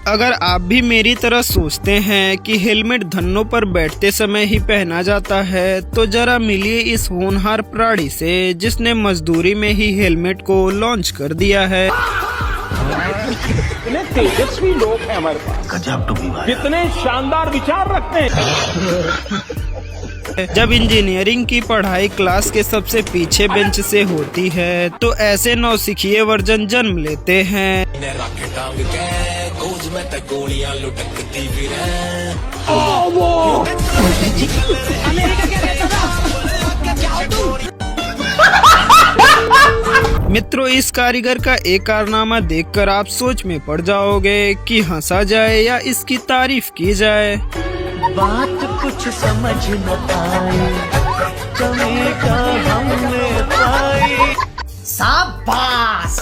अगर आप भी मेरी तरह सोचते हैं कि हेलमेट धन्नों पर बैठते समय ही पहना जाता है, तो जरा मिलिए इस होनहार प्राणी से जिसने मजदूरी में ही हेलमेट को लॉन्च कर दिया है। कितने तेजस्वी लोग हैं हमारे पास, कितने शानदार विचार रखते हैं। जब इंजीनियरिंग की पढ़ाई क्लास के सबसे पीछे बेंच से होती है, तो ऐसे नौसिखिए वर्जन जन्म लेते हैं। मित्रों, इस कारीगर का एक कारनामा देखकर आप सोच में पड़ जाओगे कि हंसा जाए या इसकी तारीफ की जाए। बात कुछ समझ न पाई, कमी का हमने पाई। शाबाश।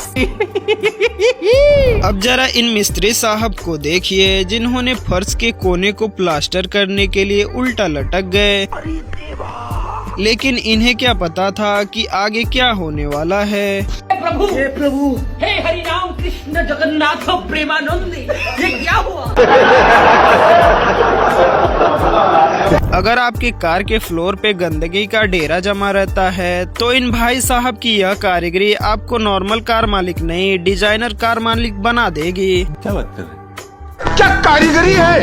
अब जरा इन मिस्त्री साहब को देखिए जिन्होंने फर्श के कोने को प्लास्टर करने के लिए उल्टा लटक गए, लेकिन इन्हें क्या पता था कि आगे क्या होने वाला है। प्रभु, हे प्रभु, हे हरि राम कृष्ण जगन्नाथ प्रेमानंद, ये क्या हुआ? अगर आपकी कार के फ्लोर पे गंदगी का डेरा जमा रहता है, तो इन भाई साहब की यह कारीगरी आपको नॉर्मल कार मालिक नहीं, डिजाइनर कार मालिक बना देगी। क्या बात कर रहे हैं? क्या कारीगरी है?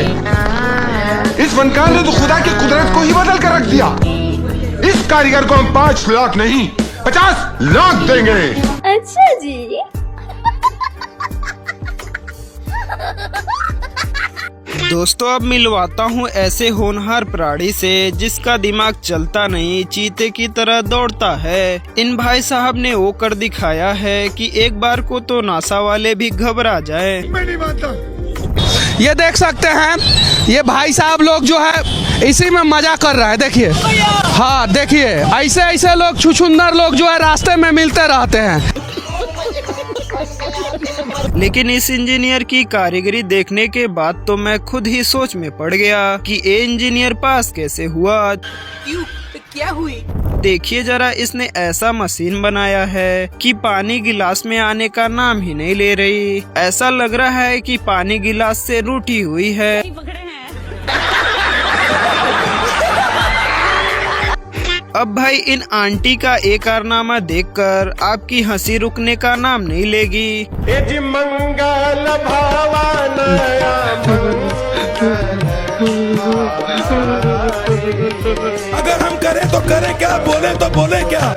इस फनकार ने तो खुदा की कुदरत को ही बदल कर रख दिया। इस कारीगर को हम 5 लाख नहीं 50 लाख देंगे। अच्छा जी। दोस्तों, अब मिलवाता हूँ ऐसे होनहार प्राणी से जिसका दिमाग चलता नहीं, चीते की तरह दौड़ता है। इन भाई साहब ने वो कर दिखाया है कि एक बार को तो नासा वाले भी घबरा जाए। मैं नहीं मानता। ये देख सकते हैं, ये भाई साहब लोग जो है इसी में मजा कर रहा है। देखिए, हाँ देखिए, ऐसे ऐसे लोग छुछुंदर लोग जो है रास्ते में मिलते रहते हैं। लेकिन इस इंजीनियर की कारीगरी देखने के बाद तो मैं खुद ही सोच में पड़ गया कि ये इंजीनियर पास कैसे हुआ। क्यों? क्या हुई? देखिए जरा, इसने ऐसा मशीन बनाया है कि पानी गिलास में आने का नाम ही नहीं ले रही। ऐसा लग रहा है कि पानी गिलास से रूठी हुई है। अब भाई, इन आंटी का एक कारनामा देखकर आपकी हंसी रुकने का नाम नहीं लेगी। मंगल अगर हम करें तो करें क्या, बोले तो बोले क्या।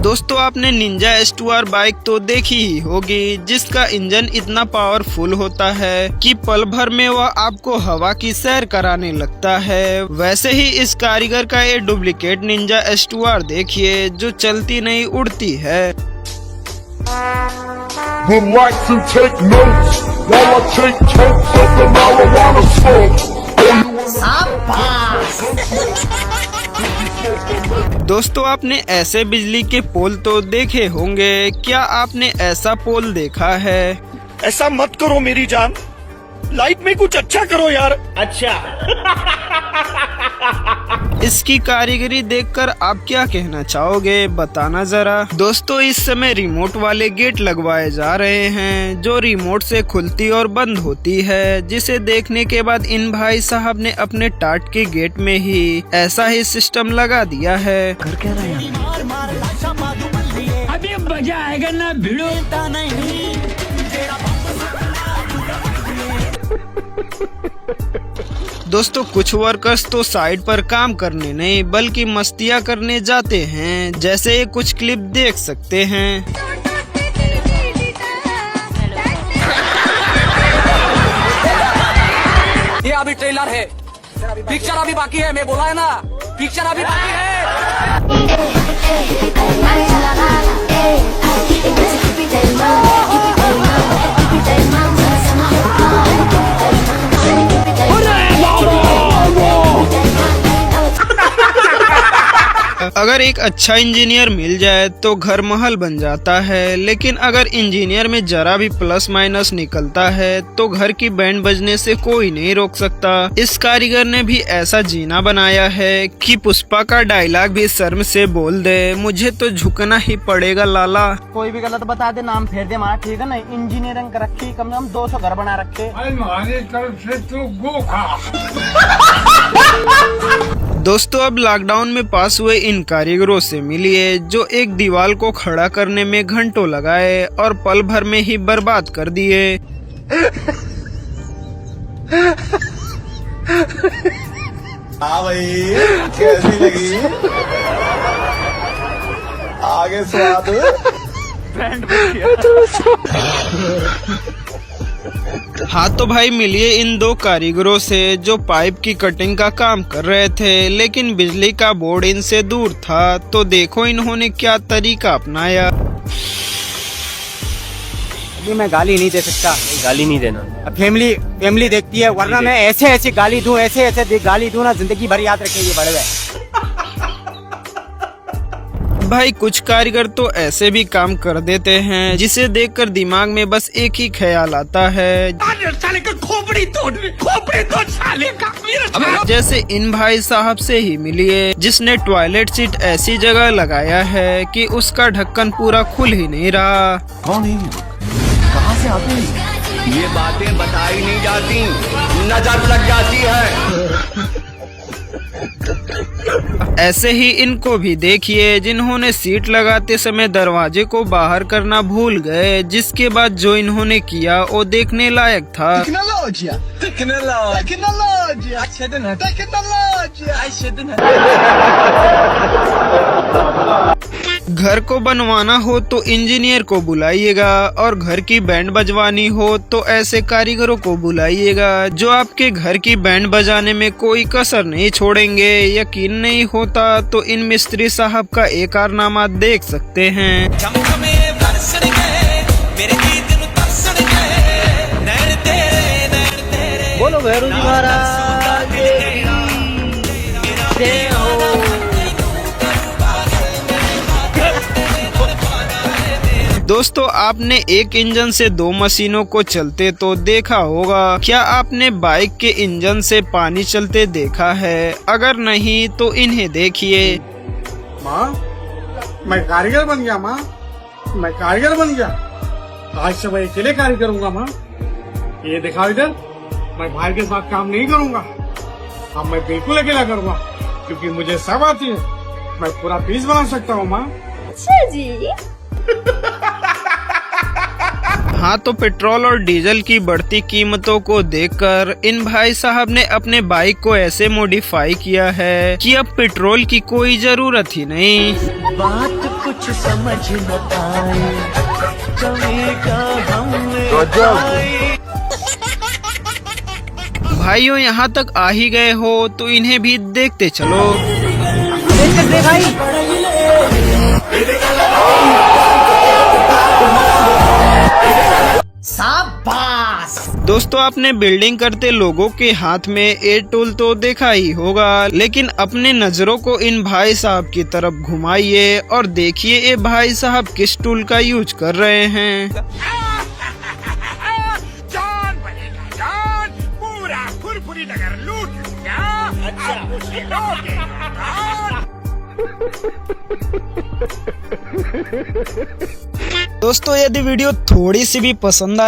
दोस्तों, आपने निंजा S2R बाइक तो देखी ही होगी, जिसका इंजन इतना पावरफुल होता है कि पल भर में वह आपको हवा की सैर कराने लगता है। वैसे ही इस कारीगर का ये डुप्लीकेट निंजा S2R देखिए, जो चलती नहीं उड़ती है। दोस्तों, आपने ऐसे बिजली के पोल तो देखे होंगे, क्या आपने ऐसा पोल देखा है? ऐसा मत करो मेरी जान, लाइफ में कुछ अच्छा करो यार। अच्छा। इसकी कारीगरी देखकर आप क्या कहना चाहोगे, बताना जरा। दोस्तों, इस समय रिमोट वाले गेट लगवाए जा रहे हैं, जो रिमोट से खुलती और बंद होती है, जिसे देखने के बाद इन भाई साहब ने अपने टाट के गेट में ही ऐसा ही सिस्टम लगा दिया है। कर क्या रहे हैं? अभी मजा आएगा ना भिड़ो। दोस्तों, कुछ वर्कर्स तो साइड पर काम करने नहीं बल्कि मस्तियाँ करने जाते हैं, जैसे ये कुछ क्लिप देख सकते हैं। ये अभी ट्रेलर है, पिक्चर अभी बाकी है। मैं बोला है ना, पिक्चर अभी बाकी है। अगर एक अच्छा इंजीनियर मिल जाए तो घर महल बन जाता है, लेकिन अगर इंजीनियर में जरा भी प्लस माइनस निकलता है तो घर की बैंड बजने से कोई नहीं रोक सकता। इस कारीगर ने भी ऐसा जीना बनाया है कि पुष्पा का डायलॉग भी शर्म से बोल दे, मुझे तो झुकना ही पड़ेगा लाला। कोई भी गलत बता दे, नाम फेर दे हमारा, ठीक है ना। इंजीनियरिंग कर रखी, कम से कम 200 घर बना रखे। हमारी तरफ से तो गो खा। दोस्तों अब लॉकडाउन में पास हुए इन कारीगरों से मिलिए जो एक दीवार को खड़ा करने में घंटों लगाए और पल भर में ही बर्बाद कर दिए। हाँ भाई, कैसी लगी? आगे स्वाद हाँ तो भाई मिलिए इन दो कारीगरों से जो पाइप की कटिंग का काम कर रहे थे, लेकिन बिजली का बोर्ड इनसे दूर था। तो देखो इन्होंने क्या तरीका अपनाया। अभी मैं गाली नहीं दे सकता, गाली नहीं देना। अब फैमिली देखती है, वरना मैं ऐसे गाली दूं, ऐसे गाली दूं ना, जिंदगी भर याद रखेगी बड़े भाई। भाई कुछ कारीगर तो ऐसे भी काम कर देते हैं जिसे देखकर दिमाग में बस एक ही ख्याल आता है, साले का खोपड़ी तोड़ साले का। जैसे इन भाई साहब से ही मिलिए जिसने टॉयलेट सीट ऐसी जगह लगाया है कि उसका ढक्कन पूरा खुल ही नहीं रहा। कौन है? कहाँ से आते हैं? ये बातें बताई नहीं जाती, नजर लग जाती है। ऐसे ही इनको भी देखिए जिन्होंने सीट लगाते समय दरवाजे को बाहर करना भूल गए, जिसके बाद जो इन्होंने किया वो देखने लायक था। घर को बनवाना हो तो इंजीनियर को बुलाइएगा और घर की बैंड बजवानी हो तो ऐसे कारीगरों को बुलाइएगा जो आपके घर की बैंड बजाने में कोई कसर नहीं छोड़ेंगे। यकीन नहीं होता तो इन मिस्त्री साहब का एक कारनामा देख सकते हैं। बोलो भैरू जी महाराज। दोस्तों आपने एक इंजन से दो मशीनों को चलते तो देखा होगा, क्या आपने बाइक के इंजन से पानी चलते देखा है? अगर नहीं तो इन्हें देखिए। माँ मैं कारीगर बन गया, माँ मैं कारीगर बन गया। आज से मैं अकेले कारीगर हूँगा माँ। ये दिखाओ इधर, मैं भाई के साथ काम नहीं करूँगा। अब मैं बिल्कुल अकेला करूँगा क्योंकि मुझे सब आती है। मैं पूरा पीस बना सकता हूँ माँ। अच्छा जी। हाँ तो पेट्रोल और डीजल की बढ़ती कीमतों को देखकर इन भाई साहब ने अपने बाइक को ऐसे मॉडिफाई किया है कि अब पेट्रोल की कोई जरूरत ही नहीं। बात कुछ समझ न आए, भाइयों यहाँ तक आ ही गए हो तो इन्हें भी देखते चलो। शाबाश। दोस्तों आपने बिल्डिंग करते लोगों के हाथ में ए टूल तो देखा ही होगा, लेकिन अपने नजरों को इन भाई साहब की तरफ घुमाइए और देखिए ये भाई साहब किस टूल का यूज कर रहे हैं। जान बनेगा जान, पूरा फुरफुरी नगर लूट लूंगा। दोस्तों यदि वीडियो थोड़ी सी भी पसंद आए